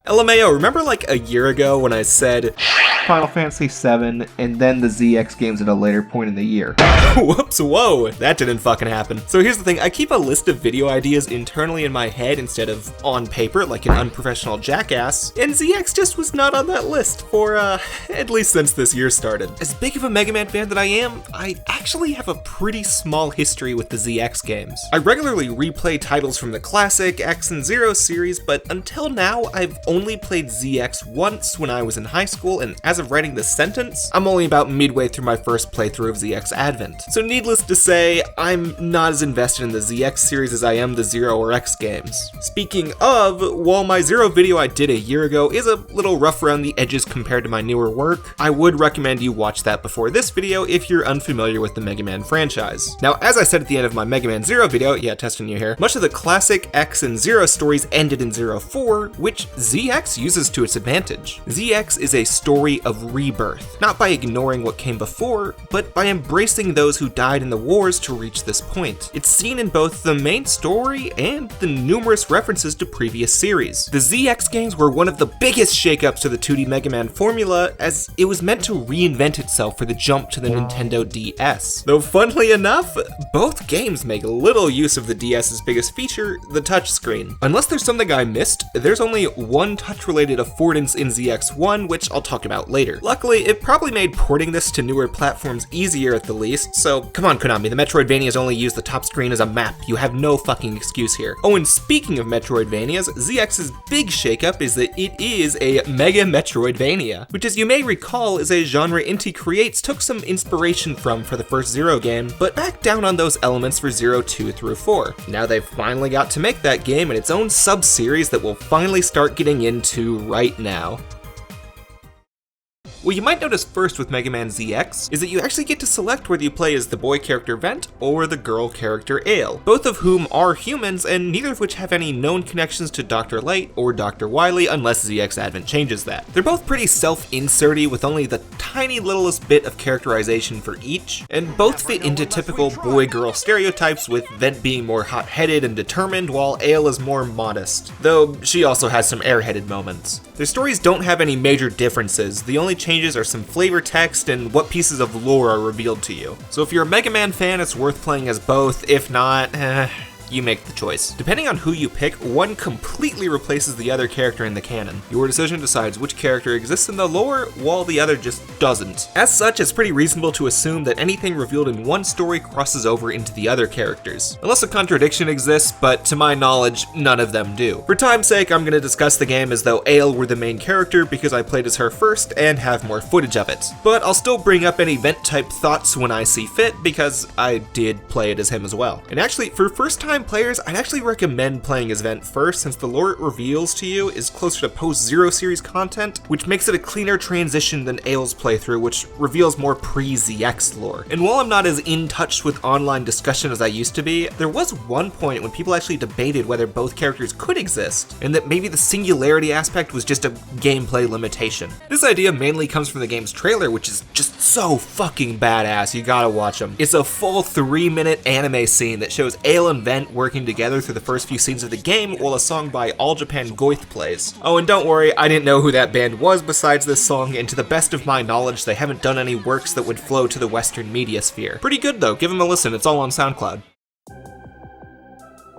LMAO, remember like a year ago when I said Final Fantasy VII and then the ZX games at a later point in the year? Whoops, whoa, that didn't fucking happen. So here's the thing, I keep a list of video ideas internally in my head instead of on paper like an unprofessional jackass, and ZX just was not on that list for, at least since this year started. As big of a Mega Man fan that I am, I actually have a pretty small history with the ZX games. I regularly replay titles from the classic X and Zero series, but until now, I've only played ZX once when I was in high school, and as of writing this sentence, I'm only about midway through my first playthrough of ZX Advent. So needless to say, I'm not as invested in the ZX series as I am the Zero or X games. Speaking of, while my Zero video I did a year ago is a little rough around the edges compared to my newer work, I would recommend you watch that before this video if you're unfamiliar with the Mega Man franchise. Now, as I said at the end of my Mega Man Zero video, yeah, testing you here, much of the classic X and Zero stories ended in Zero 4, which ZX uses to its advantage. ZX is a story of rebirth, not by ignoring what came before, but by embracing those who died in the wars to reach this point. It's seen in both the main story and the numerous references to previous series. The ZX games were one of the biggest shakeups to the 2D Mega Man formula, as it was meant to reinvent itself for the jump to the Nintendo DS. Though funnily enough, both games make little use of the DS's biggest feature, the touchscreen. Unless there's something I missed, there's only one touch-related affordance in ZX1, which I'll talk about later. Luckily, it probably made porting this to newer platforms easier at the least, so come on Konami, the Metroidvanias only use the top screen as a map, you have no fucking excuse here. Oh, and speaking of Metroidvanias, ZX's big shakeup is that it is a Mega Metroidvania, which as you may recall is a genre Inti Creates took some inspiration from for the first Zero game, but backed down on those elements for Zero 2 through 4. Now they've finally got to make that game in its own sub-series that we'll finally start getting into right now. What you might notice first with Mega Man ZX is that you actually get to select whether you play as the boy character Vent or the girl character Aile, both of whom are humans and neither of which have any known connections to Dr. Light or Dr. Wily unless ZX Advent changes that. They're both pretty self-inserty with only the tiny littlest bit of characterization for each, and both fit into typical boy-girl stereotypes, with Vent being more hot-headed and determined while Aile is more modest, though she also has some airheaded moments. Their stories don't have any major differences, the only changes are some flavor text and what pieces of lore are revealed to you. So if you're a Mega Man fan, it's worth playing as both. If not, you make the choice. Depending on who you pick, one completely replaces the other character in the canon. Your decision decides which character exists in the lore, while the other just doesn't. As such, it's pretty reasonable to assume that anything revealed in one story crosses over into the other characters. Unless a contradiction exists, but to my knowledge, none of them do. For time's sake, I'm gonna discuss the game as though Aile were the main character because I played as her first and have more footage of it. But I'll still bring up any Vent-type thoughts when I see fit because I did play it as him as well. And actually, for first-time players, I'd actually recommend playing as Vent first, since the lore it reveals to you is closer to post-Zero series content, which makes it a cleaner transition than Aile's playthrough, which reveals more pre-ZX lore. And while I'm not as in touch with online discussion as I used to be, there was one point when people actually debated whether both characters could exist, and that maybe the singularity aspect was just a gameplay limitation. This idea mainly comes from the game's trailer, which is just so fucking badass, you gotta watch them. It's a full 3-minute anime scene that shows Aile and Vent working together through the first few scenes of the game while a song by All Japan Goith plays. Oh, and don't worry, I didn't know who that band was besides this song, and to the best of my knowledge, they haven't done any works that would flow to the Western media sphere. Pretty good though, give them a listen, it's all on SoundCloud.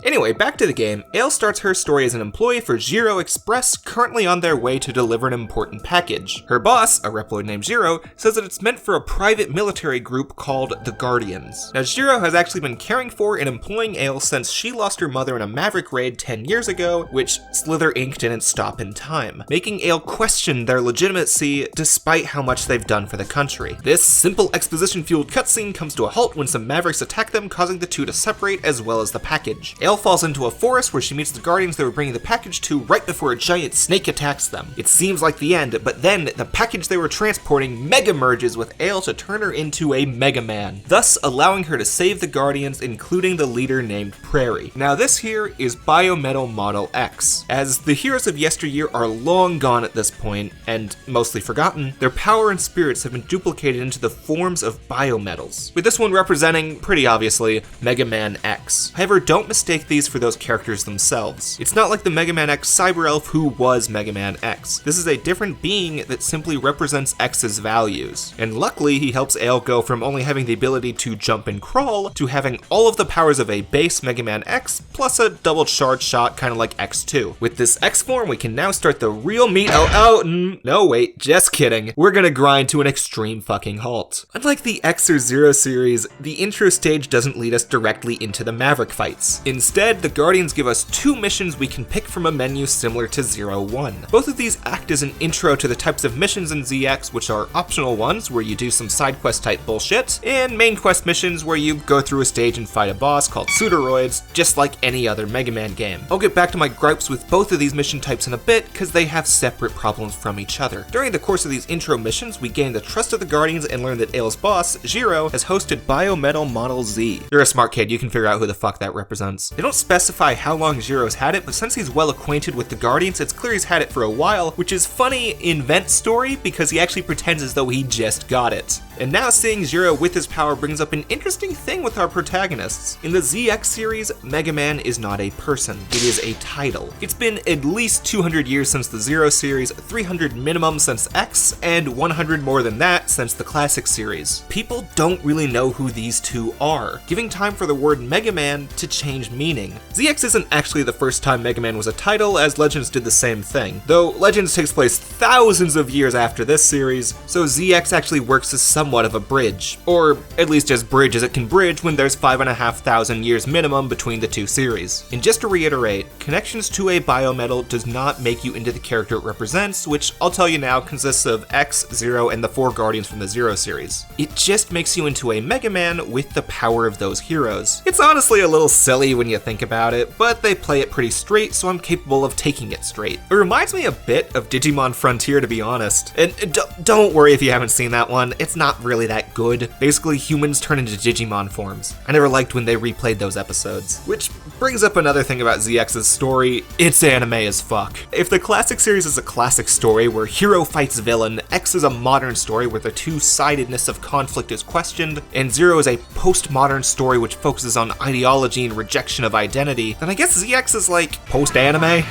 Anyway, back to the game, Aile starts her story as an employee for Zero Express, currently on their way to deliver an important package. Her boss, a reploid named Zero, says that it's meant for a private military group called the Guardians. Now, Zero has actually been caring for and employing Aile since she lost her mother in a Maverick raid 10 years ago, which Slither Inc. didn't stop in time, making Aile question their legitimacy despite how much they've done for the country. This simple exposition-fueled cutscene comes to a halt when some Mavericks attack them, causing the two to separate as well as the package. Aile falls into a forest where she meets the Guardians they were bringing the package to right before a giant snake attacks them. It seems like the end, but then the package they were transporting mega merges with Aile to turn her into a Mega Man, thus allowing her to save the Guardians, including the leader named Prairie. Now this here is Biometal Model X. As the heroes of yesteryear are long gone at this point, and mostly forgotten, their power and spirits have been duplicated into the forms of biometals, with this one representing, pretty obviously, Mega Man X. However, don't mistake make these for those characters themselves. It's not like the Mega Man X Cyber Elf who was Mega Man X. This is a different being that simply represents X's values. And luckily, he helps Aile go from only having the ability to jump and crawl to having all of the powers of a base Mega Man X plus a double charge shot kind of like X2. With this X form, we can now start the real meat. No wait, just kidding. We're gonna grind to an extreme fucking halt. Unlike the X or Zero series, the intro stage doesn't lead us directly into the Maverick fights. Instead, the Guardians give us 2 missions we can pick from a menu similar to 0-1. Both of these act as an intro to the types of missions in ZX, which are optional ones where you do some side quest type bullshit, and main quest missions where you go through a stage and fight a boss called Pseudoroids, just like any other Mega Man game. I'll get back to my gripes with both of these mission types in a bit, because they have separate problems from each other. During the course of these intro missions, we gain the trust of the Guardians and learn that Aile's boss, Zero, has hosted Biometal Model Z. You're a smart kid, you can figure out who the fuck that represents. They don't specify how long Zero's had it, but since he's well acquainted with the Guardians, it's clear he's had it for a while, which is funny in Vent's story because he actually pretends as though he just got it. And now seeing Zero with his power brings up an interesting thing with our protagonists. In the ZX series, Mega Man is not a person, it is a title. It's been at least 200 years since the Zero series, 300 minimum since X, and 100 more than that since the classic series. People don't really know who these two are, giving time for the word Mega Man to change meaning. ZX isn't actually the first time Mega Man was a title, as Legends did the same thing, though Legends takes place thousands of years after this series, so ZX actually works as somewhat of a bridge, or at least as bridge as it can bridge when there's 5,500 years minimum between the two series. And just to reiterate, connections to a biometal does not make you into the character it represents, which I'll tell you now consists of X, Zero, and the 4 Guardians from the Zero series. It just makes you into a Mega Man with the power of those heroes. It's honestly a little silly when you think about it, but they play it pretty straight, so I'm capable of taking it straight. It reminds me a bit of Digimon Frontier, to be honest. And don't worry if you haven't seen that one, it's not really that good. Basically, humans turn into Digimon forms. I never liked when they replayed those episodes. Which brings up another thing about ZX's story, it's anime as fuck. If the classic series is a classic story where hero fights villain, X is a modern story where the two-sidedness of conflict is questioned, and Zero is a postmodern story which focuses on ideology and rejection of identity, then I guess ZX is like post-anime?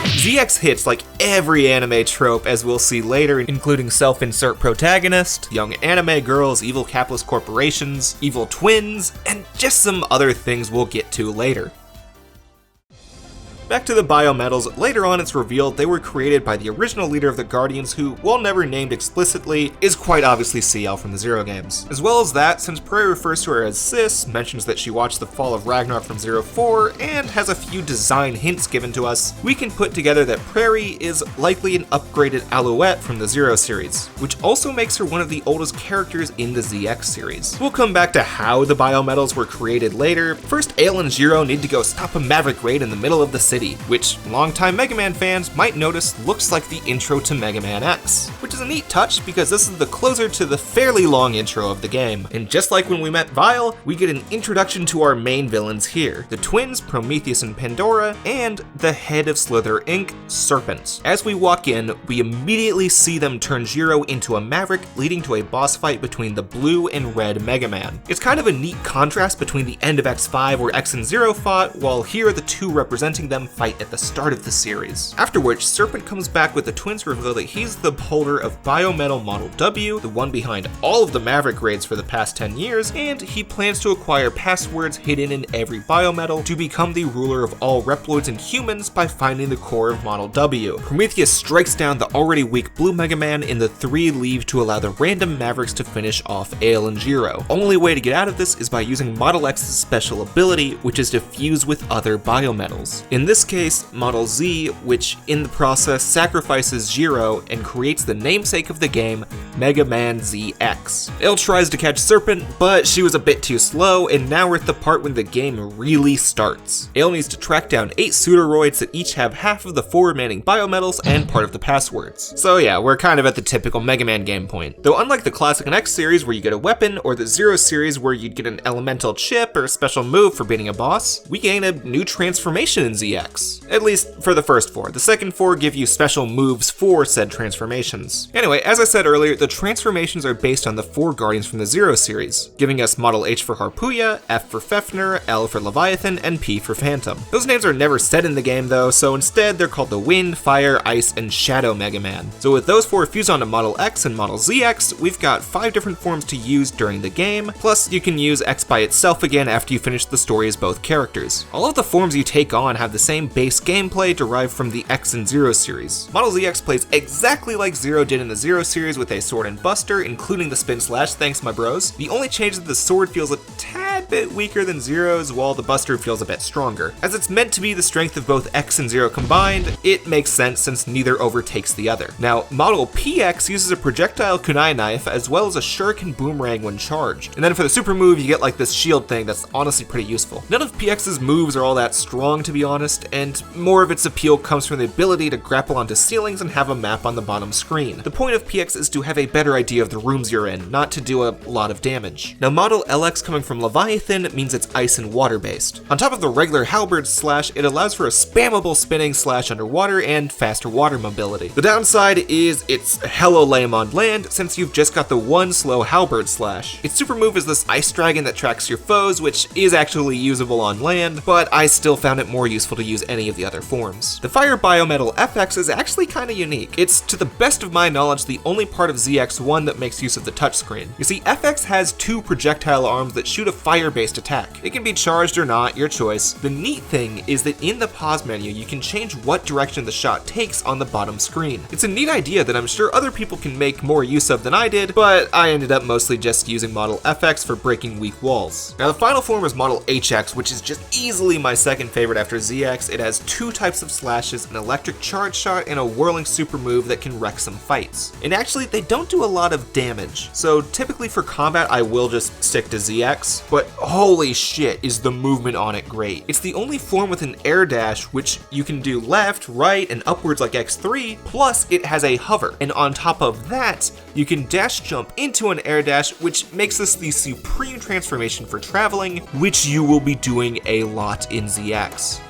ZX hits like every anime trope, as we'll see later, including self-insert protagonist, young anime girls, evil capitalist corporations, evil twins, and just some other things we'll get to later. Back to the biometals, later on it's revealed they were created by the original leader of the Guardians who, while never named explicitly, is quite obviously CL from the Zero games. As well as that, since Prairie refers to her as Sis, mentions that she watched the Fall of Ragnarok from 04, and has a few design hints given to us, we can put together that Prairie is likely an upgraded Alouette from the Zero series, which also makes her one of the oldest characters in the ZX series. We'll come back to how the biometals were created later. First, Aile and Zero need to go stop a Maverick raid in the middle of the city, which longtime Mega Man fans might notice looks like the intro to Mega Man X, which is a neat touch because this is the closer to the fairly long intro of the game. And just like when we met Vile, we get an introduction to our main villains here, the twins Prometheus and Pandora, and the head of Slither Inc., Serpent. As we walk in, we immediately see them turn Zero into a Maverick, leading to a boss fight between the blue and red Mega Man. It's kind of a neat contrast between the end of X5 where X and Zero fought, while here the two representing them fight at the start of the series. After which, Serpent comes back with the twins reveal that he's the holder of Biometal Model W, the one behind all of the Maverick raids for the past 10 years, and he plans to acquire passwords hidden in every biometal to become the ruler of all reploids and humans by finding the core of Model W. Prometheus strikes down the already weak blue Mega Man, and the three leave to allow the random Mavericks to finish off Aile and Zero. Only way to get out of this is by using Model X's special ability, which is to fuse with other biometals. In this case, Model Z, which in the process sacrifices Zero and creates the namesake of the game, Mega Man ZX. Aile tries to catch Serpent, but she was a bit too slow, and now we're at the part when the game really starts. Aile needs to track down 8 Pseudoroids that each have half of the 4 remaining biometals and part of the passwords. So yeah, we're kind of at the typical Mega Man game point. Though unlike the Classic and X series where you get a weapon, or the Zero series where you'd get an elemental chip or a special move for beating a boss, we gain a new transformation in ZX. At least for the first 4. The second 4 give you special moves for said transformations. Anyway, as I said earlier, the transformations are based on the 4 Guardians from the Zero series, giving us Model H for Harpooya, F for Fefnir, L for Leviathan, and P for Phantom. Those names are never said in the game though, so instead they're called the Wind, Fire, Ice, and Shadow Mega Man. So with those 4 fused onto Model X and Model ZX, we've got 5 different forms to use during the game, plus you can use X by itself again after you finish the story as both characters. All of the forms you take on have the same base gameplay derived from the X and Zero series. Model ZX plays exactly like Zero did in the Zero series with a sword and buster, including the spin slash, thanks my bros. The only change is that the sword feels a tad bit weaker than Zero's, while the buster feels a bit stronger. As it's meant to be the strength of both X and Zero combined, it makes sense since neither overtakes the other. Now, Model PX uses a projectile kunai knife as well as a shuriken boomerang when charged. And then for the super move, you get like this shield thing that's honestly pretty useful. None of PX's moves are all that strong, to be honest, and more of its appeal comes from the ability to grapple onto ceilings and have a map on the bottom screen. The point of PX is to have a better idea of the rooms you're in, not to do a lot of damage. Now, Model LX coming from Leviathan means it's ice and water based. On top of the regular halberd slash, it allows for a spammable spinning slash underwater and faster water mobility. The downside is it's hella lame on land since you've just got the one slow halberd slash. Its super move is this ice dragon that tracks your foes, which is actually usable on land, but I still found it more useful to use any of the other forms. The Fire Biometal FX is actually kinda unique. It's, to the best of my knowledge, the only part of ZX1 that makes use of the touchscreen. You see, FX has 2 projectile arms that shoot a fire-based attack. It can be charged or not, your choice. The neat thing is that in the pause menu, you can change what direction the shot takes on the bottom screen. It's a neat idea that I'm sure other people can make more use of than I did, but I ended up mostly just using Model FX for breaking weak walls. Now the final form is Model HX, which is just easily my second favorite after ZX. It has 2 types of slashes, an electric charge shot, and a whirling super move that can wreck some fights. And actually, they don't do a lot of damage, so typically for combat I will just stick to ZX, but holy shit is the movement on it great. It's the only form with an air dash, which you can do left, right, and upwards like X3, plus it has a hover, and on top of that, you can dash jump into an air dash, which makes this the supreme transformation for traveling, which you will be doing a lot in ZX.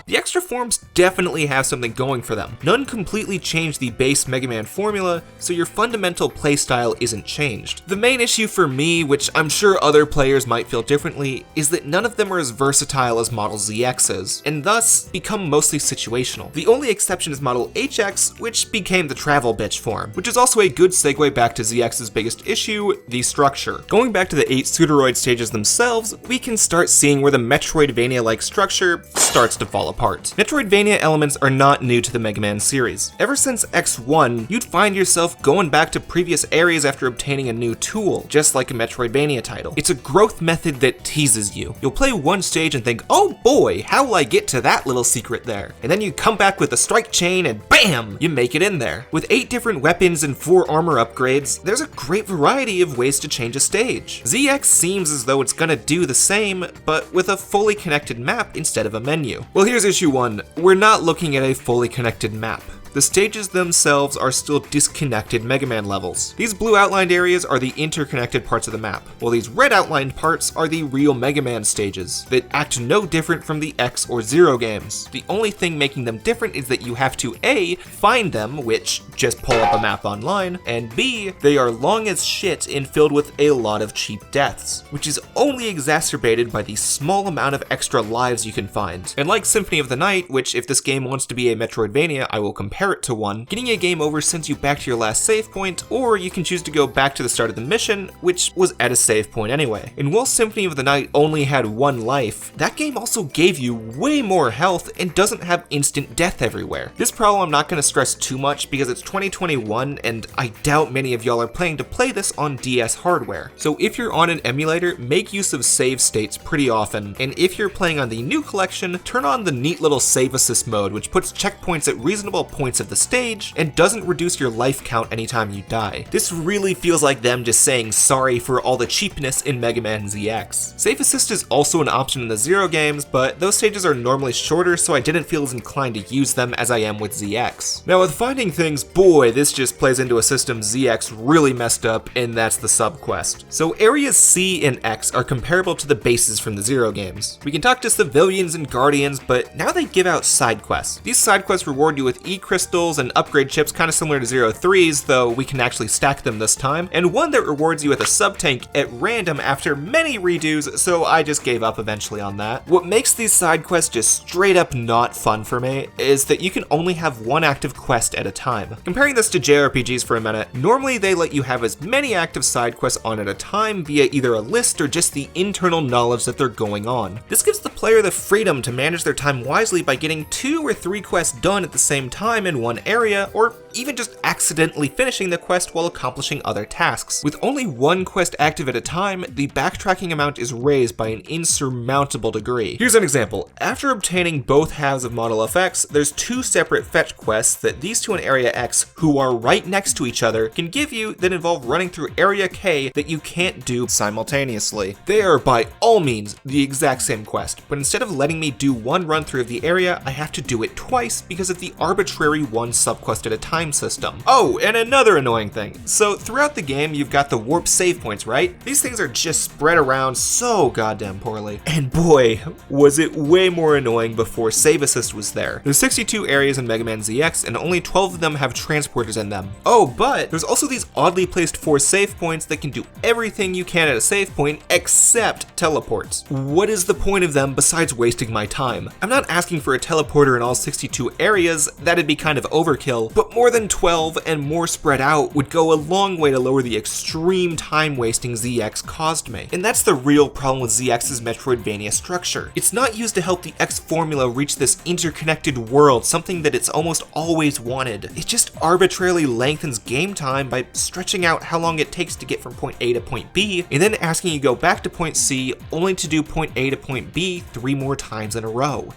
The extra forms definitely have something going for them. None completely change the base Mega Man formula, so your fundamental playstyle isn't changed. The main issue for me, which I'm sure other players might feel differently, is that none of them are as versatile as Model ZX is, and thus become mostly situational. The only exception is Model HX, which became the travel bitch form, which is also a good segue back to ZX's biggest issue, the structure. Going back to the 8 Pseudoroid stages themselves, we can start seeing where the Metroidvania-like structure starts to fall apart. Metroidvania elements are not new to the Mega Man series. Ever since X1, you'd find yourself going back to previous areas after obtaining a new tool, just like a Metroidvania title. It's a growth method that teases you. You'll play one stage and think, oh boy, how will I get to that little secret there? And then you come back with a strike chain and BAM! You make it in there. With 8 different weapons and 4 armor upgrades, there's a great variety of ways to change a stage. ZX seems as though it's gonna do the same, but with a fully connected map instead of a menu. Well, here's issue 1. We're not looking at a fully connected map. The stages themselves are still disconnected Mega Man levels. These blue outlined areas are the interconnected parts of the map, while these red outlined parts are the real Mega Man stages that act no different from the X or Zero games. The only thing making them different is that you have to A, find them, which just pull up a map online, and B, they are long as shit and filled with a lot of cheap deaths, which is only exacerbated by the small amount of extra lives you can find. And like Symphony of the Night, which if this game wants to be a Metroidvania, I will compare it to one, getting a game over sends you back to your last save point, or you can choose to go back to the start of the mission, which was at a save point anyway. And while Symphony of the Night only had 1 life, that game also gave you way more health and doesn't have instant death everywhere. This problem I'm not going to stress too much because it's 2021 and I doubt many of y'all are planning to play this on DS hardware. So if you're on an emulator, make use of save states pretty often, and if you're playing on the new collection, turn on the neat little save assist mode, which puts checkpoints at reasonable points of the stage and doesn't reduce your life count anytime you die. This really feels like them just saying sorry for all the cheapness in Mega Man ZX. Save assist is also an option in the Zero games, but those stages are normally shorter, so I didn't feel as inclined to use them as I am with ZX. Now with finding things, boy, this just plays into a system ZX really messed up, and that's the subquest. So areas C and X are comparable to the bases from the Zero games. We can talk to civilians and guardians, but now they give out side quests. These side quests reward you with E-crystals crystals and upgrade chips kind of similar to 03's, though we can actually stack them this time, and one that rewards you with a sub-tank at random after many redos, so I just gave up eventually on that. What makes these side quests just straight up not fun for me is that you can only have one active quest at a time. Comparing this to JRPGs for a minute, normally they let you have as many active side quests on at a time via either a list or just the internal knowledge that they're going on. This gives the player the freedom to manage their time wisely by getting 2 or 3 quests done at the same time in one area, or even just accidentally finishing the quest while accomplishing other tasks. With only one quest active at a time, the backtracking amount is raised by an insurmountable degree. Here's an example. After obtaining both halves of Model FX, there's 2 separate fetch quests that these two in Area X, who are right next to each other, can give you that involve running through Area K that you can't do simultaneously. They are by all means the exact same quest, but instead of letting me do one run through of the area, I have to do it twice because of the arbitrary one subquest at a time system. Oh, and another annoying thing. So throughout the game, you've got the warp save points, right? These things are just spread around so goddamn poorly. And boy, was it way more annoying before Save Assist was there. There's 62 areas in Mega Man ZX, and only 12 of them have transporters in them. Oh, but there's also these oddly placed 4 save points that can do everything you can at a save point except teleports. What is the point of them besides wasting my time? I'm not asking for a teleporter in all 62 areas, that'd be kind of overkill, but more than 12 and more spread out would go a long way to lower the extreme time wasting ZX caused me. And that's the real problem with ZX's Metroidvania structure. It's not used to help the X formula reach this interconnected world, something that it's almost always wanted. It just arbitrarily lengthens game time by stretching out how long it takes to get from point A to point B, and then asking you to go back to point C only to do point A to point B 3 more times in a row.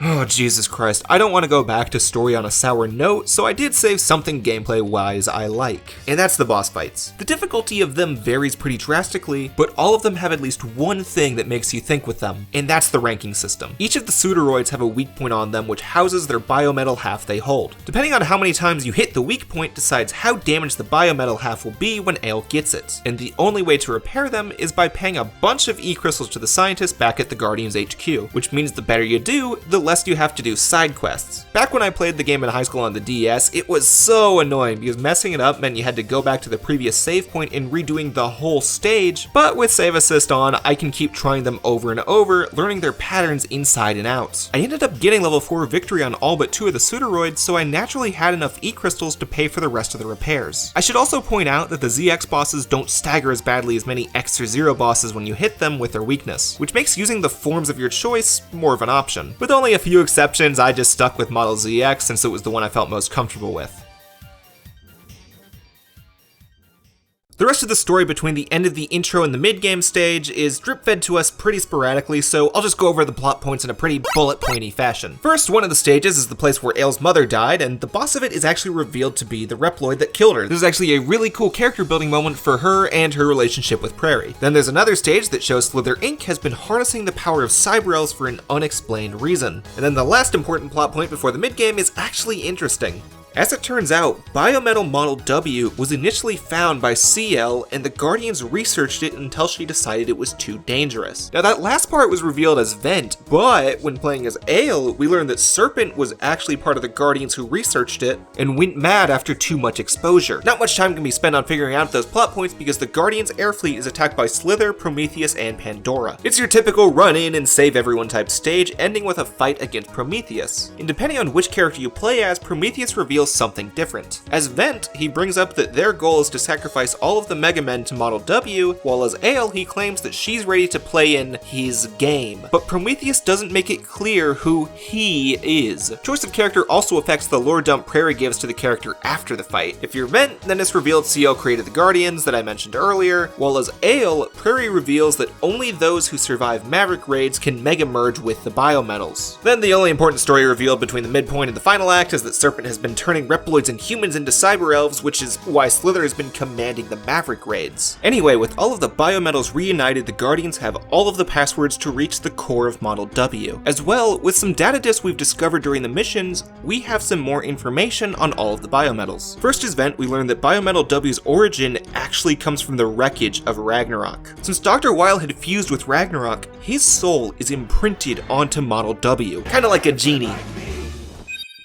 Oh, Jesus Christ. I don't want to go back to story on a sour note, so I did save something gameplay-wise I like. And that's the boss fights. The difficulty of them varies pretty drastically, but all of them have at least one thing that makes you think with them, and that's the ranking system. Each of the Pseudoroids have a weak point on them which houses their biometal half they hold. Depending on how many times you hit the weak point decides how damaged the biometal half will be when Aile gets it, and the only way to repair them is by paying a bunch of E-crystals to the scientists back at the Guardians HQ, which means the better you do, the less you have to do side quests. Back when I played the game in high school on the DS, it was so annoying because messing it up meant you had to go back to the previous save point and redoing the whole stage, but with Save Assist on, I can keep trying them over and over, learning their patterns inside and out. I ended up getting level 4 victory on all but 2 of the Pseudoroids, so I naturally had enough E-crystals to pay for the rest of the repairs. I should also point out that the ZX bosses don't stagger as badly as many X or Zero bosses when you hit them with their weakness, which makes using the forms of your choice more of an option. With only a few exceptions, I just stuck with Model ZX since it was the one I felt most comfortable with. The rest of the story between the end of the intro and the mid-game stage is drip-fed to us pretty sporadically, so I'll just go over the plot points in a pretty bullet-pointy fashion. First, one of the stages is the place where Aile's mother died, and the boss of it is actually revealed to be the reploid that killed her. This is actually a really cool character building moment for her and her relationship with Prairie. Then there's another stage that shows Slither Inc. has been harnessing the power of cyber elves for an unexplained reason. And then the last important plot point before the mid-game is actually interesting. As it turns out, Biometal Model W was initially found by CL, and the Guardians researched it until she decided it was too dangerous. Now that last part was revealed as Vent, but when playing as Aile, we learned that Serpent was actually part of the Guardians who researched it, and went mad after too much exposure. Not much time can be spent on figuring out those plot points because the Guardians' air fleet is attacked by Slither, Prometheus, and Pandora. It's your typical run in and save everyone type stage, ending with a fight against Prometheus. And depending on which character you play as, Prometheus reveals something different. As Vent, he brings up that their goal is to sacrifice all of the Mega Men to Model W, while as Aile, he claims that she's ready to play in his game. But Prometheus doesn't make it clear who he is. Choice of character also affects the lore dump Prairie gives to the character after the fight. If you're Vent, then it's revealed CL created the Guardians that I mentioned earlier, while as Aile, Prairie reveals that only those who survive Maverick raids can Mega Merge with the Biometals. Then the only important story revealed between the midpoint and the final act is that Serpent has been turning reploids and humans into cyber elves, which is why Slither has been commanding the Maverick raids. Anyway, with all of the biometals reunited, the Guardians have all of the passwords to reach the core of Model W. As well, with some data disks we've discovered during the missions, we have some more information on all of the biometals. First as Vent, we learn that Biometal W's origin actually comes from the wreckage of Ragnarok. Since Dr. Weil had fused with Ragnarok, his soul is imprinted onto Model W, kinda like a genie.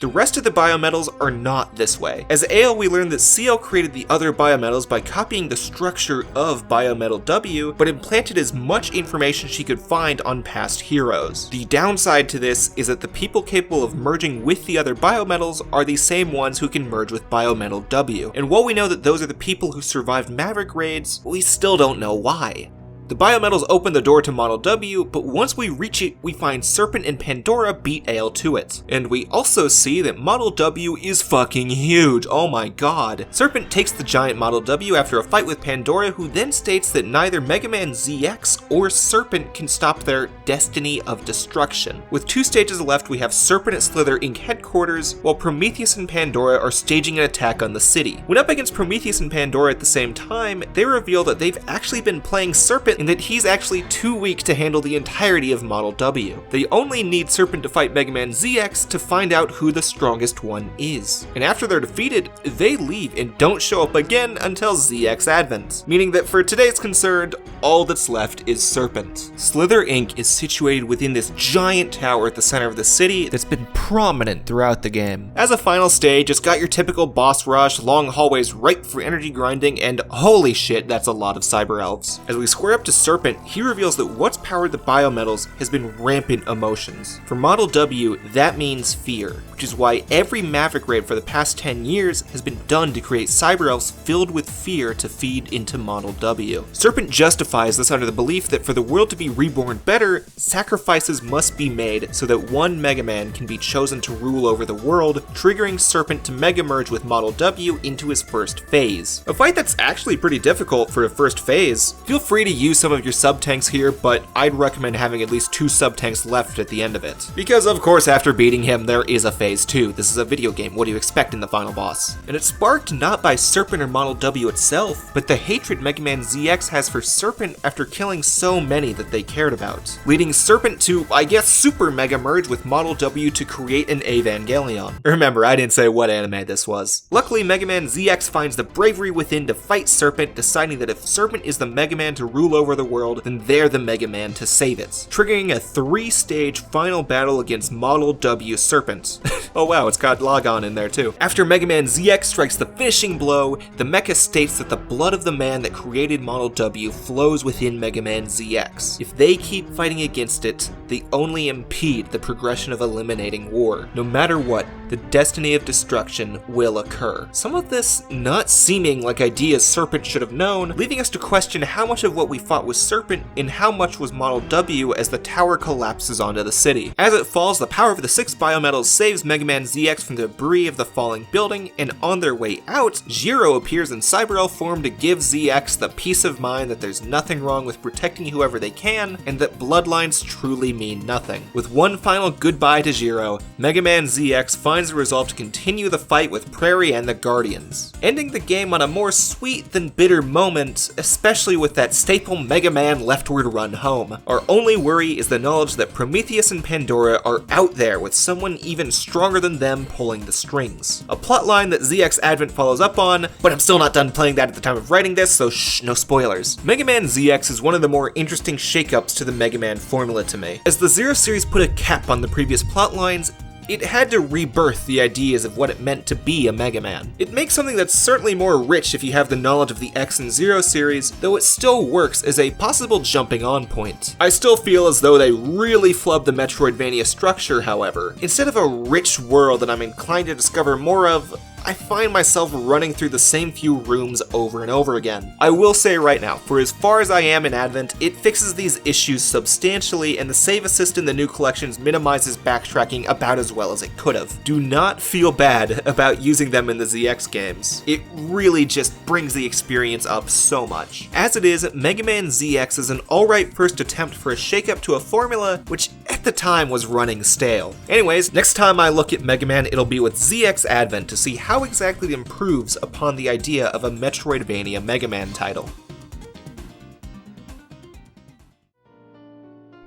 The rest of the biometals are not this way. As Aile, we learned that CL created the other biometals by copying the structure of Biometal W, but implanted as much information she could find on past heroes. The downside to this is that the people capable of merging with the other biometals are the same ones who can merge with Biometal W, and while we know that those are the people who survived Maverick raids, we still don't know why. The biometals open the door to Model W, but once we reach it, we find Serpent and Pandora beat Aile to it. And we also see that Model W is fucking huge, oh my god. Serpent takes the giant Model W after a fight with Pandora, who then states that neither Mega Man ZX or Serpent can stop their destiny of destruction. With 2 stages left, we have Serpent at Slither Inc. headquarters, while Prometheus and Pandora are staging an attack on the city. When up against Prometheus and Pandora at the same time, they reveal that they've actually been playing Serpent and that he's actually too weak to handle the entirety of Model W. They only need Serpent to fight Mega Man ZX to find out who the strongest one is. And after they're defeated, they leave and don't show up again until ZX Advent, meaning that for today's concerned, all that's left is Serpent. Slither Inc. is situated within this giant tower at the center of the city that's been prominent throughout the game. As a final stage, it's got your typical boss rush, long hallways ripe for energy grinding, and holy shit, that's a lot of cyber elves. As we square up to Serpent, he reveals that what's powered the biometals has been rampant emotions. For Model W, that means fear, which is why every Maverick raid for the past 10 years has been done to create cyber elves filled with fear to feed into Model W. Serpent justifies this under the belief that for the world to be reborn better, sacrifices must be made so that one Mega Man can be chosen to rule over the world, triggering Serpent to Mega Merge with Model W into his first phase. A fight that's actually pretty difficult for a first phase. Feel free to use some of your sub-tanks here, but I'd recommend having at least 2 sub-tanks left at the end of it. Because of course after beating him, there is a phase 2. This is a video game, what do you expect in the final boss? And it's sparked not by Serpent or Model W itself, but the hatred Mega Man ZX has for Serpent after killing so many that they cared about, leading Serpent to, I guess, super Mega Merge with Model W to create an Evangelion. Remember, I didn't say what anime this was. Luckily, Mega Man ZX finds the bravery within to fight Serpent, deciding that if Serpent is the Mega Man to rule over the world, then they're the Mega Man to save it, triggering a 3-stage final battle against Model W Serpent. Oh wow, it's got Logon in there too. After Mega Man ZX strikes the finishing blow, the mecha states that the blood of the man that created Model W flows within Mega Man ZX. If they keep fighting against it, they only impede the progression of eliminating war. No matter what, the destiny of destruction will occur. Some of this not seeming like ideas Serpent should have known, leaving us to question how much of what we fought was Serpent and how much was Model W as the tower collapses onto the city. As it falls, the power of the 6 biometals saves Mega Man ZX from the debris of the falling building, and on their way out, Jiro appears in Cyber Elf form to give ZX the peace of mind that there's nothing wrong with protecting whoever they can, and that bloodlines truly mean nothing. With one final goodbye to Jiro, Mega Man ZX finds the resolve to continue the fight with Prairie and the Guardians, ending the game on a more sweet than bitter moment, especially with that staple Mega Man leftward run home. Our only worry is the knowledge that Prometheus and Pandora are out there with someone even stronger than them pulling the strings. A plotline that ZX Advent follows up on, but I'm still not done playing that at the time of writing this, so shh, no spoilers. Mega Man ZX is one of the more interesting shakeups to the Mega Man formula to me. As the Zero series put a cap on the previous plotlines, it had to rebirth the ideas of what it meant to be a Mega Man. It makes something that's certainly more rich if you have the knowledge of the X and Zero series, though it still works as a possible jumping on point. I still feel as though they really flubbed the Metroidvania structure, however. Instead of a rich world that I'm inclined to discover more of, I find myself running through the same few rooms over and over again. I will say right now, for as far as I am in Advent, it fixes these issues substantially, and the save assist in the new collections minimizes backtracking about as well as it could have. Do not feel bad about using them in the ZX games. It really just brings the experience up so much. As it is, Mega Man ZX is an alright first attempt for a shakeup to a formula which at the time was running stale. Anyways, next time I look at Mega Man, it'll be with ZX Advent to see how exactly it improves upon the idea of a Metroidvania Mega Man title.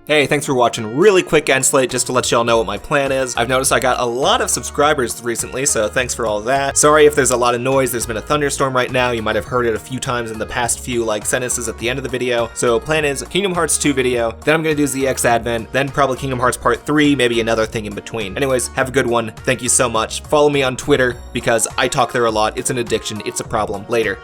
Hey, thanks for watching. Really quick end slate just to let y'all know what my plan is. I've noticed I got a lot of subscribers recently, so thanks for all that. Sorry if there's a lot of noise, there's been a thunderstorm right now. You might have heard it a few times in the past few sentences at the end of the video. So plan is Kingdom Hearts 2 video, then I'm gonna do ZX Advent, then probably Kingdom Hearts Part 3, maybe another thing in between. Anyways, have a good one. Thank you so much. Follow me on Twitter because I talk there a lot. It's an addiction. It's a problem. Later.